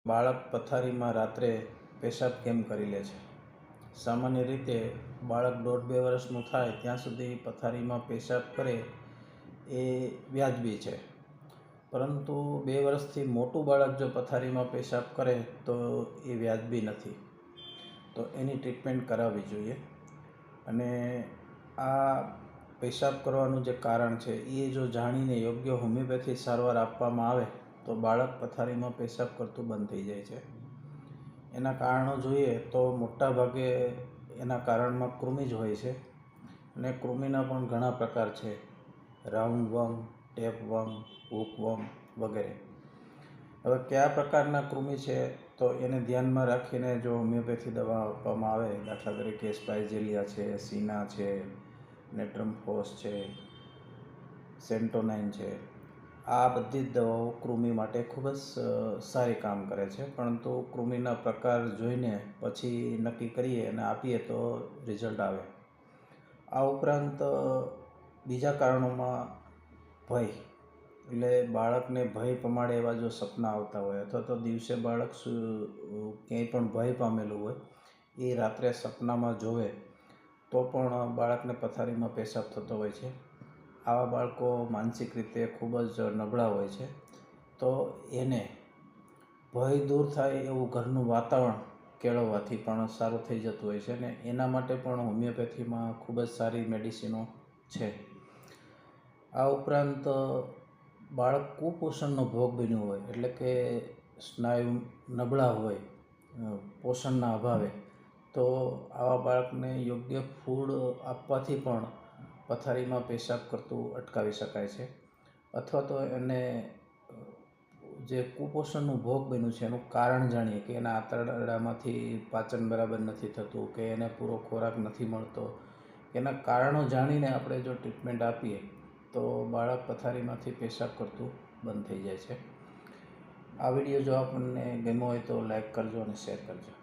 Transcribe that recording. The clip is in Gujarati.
બાળક પથારીમાં રાત્રે પેશાબ કેમ કરી લે છે? સામાન્ય રીતે બાળક 1.5-2 વર્ષનું થાય ત્યાં સુધી પથારીમાં પેશાબ કરે એ વ્યાજબી છે, પરંતુ 2 વર્ષથી મોટું બાળક જો પથારીમાં પેશાબ કરે તો એ વ્યાજબી નથી. તો એની ટ્રીટમેન્ટ કરાવવી જોઈએ. અને આ પેશાબ કરવાનું જે કારણ છે એ જો જાણીને યોગ્ય હોમિયોપેથી સારવાર આપવામાં આવે તો બાળક પથારીમાં પેશાબ કરતું બંધ થઈ જાય છે. એના કારણો જોઈએ તો મોટા ભાગે એના કારણમાં કૃમિ જ હોય છે, અને કૃમિના પણ ઘણા પ્રકાર છે: round worm, tape worm, hook worm વગેરે. હવે કયા પ્રકારના કૃમિ છે તો એને ધ્યાનમાં રાખીને જો હોમિયોપેથી દવા આપવામાં આવે, દાખલા તરીકે સ્પાઇઝેલિયા છે, સીના છે, નેટ્રમ ફોસ છે, સેન્ટોનાઇન છે, આ બધી જ દવાઓ કૃમિ માટે ખૂબ જ સારી કામ કરે છે. પરંતુ કૃમિના પ્રકાર જોઈને પછી નક્કી કરીએ અને આપીએ તો રિઝલ્ટ આવે. આ ઉપરાંત બીજા કારણોમાં ભય, એટલે બાળકને ભય પમાડે એવા જો સપના આવતા હોય, અથવા તો દિવસે બાળક ક્યાંય પણ ભય પામેલું હોય એ રાત્રે સપનામાં જોવે તો પણ બાળકને પથારીમાં પેશાબ થતો હોય છે. આવા બાળકો માનસિક રીતે ખૂબ જ નબળા હોય છે. તો એને ભય દૂર થાય એવું ઘરનું વાતાવરણ કેળવવાથી પણ સારું થઈ જતું હોય છે, અને એના માટે પણ હોમિયોપેથીમાં ખૂબ જ સારી મેડિસિનો છે. આ ઉપરાંત બાળક કુપોષણનો ભોગ બન્યું હોય, એટલે કે સ્નાયુ નબળા હોય પોષણના અભાવે, તો આવા બાળકને યોગ્ય ફૂડ આપવાથી પણ પથારીમાં પેશાબ કરતું અટકાવી શકાય છે. અથવા તો એને જે કુપોષણનું ભોગ બન્યું છે એનું કારણ જાણીએ કે એના આંતરડામાંથી પાચન બરાબર નથી થતું, કે એને પૂરો ખોરાક નથી મળતો, એના કારણો જાણીને આપણે જો ટ્રીટમેન્ટ આપીએ તો બાળક પથારીમાંથી પેશાબ કરતું બંધ થઈ જાય છે. આ વિડીયો જો આપણને ગમ્યો હોય તો લાઈક કરજો અને શેર કરજો.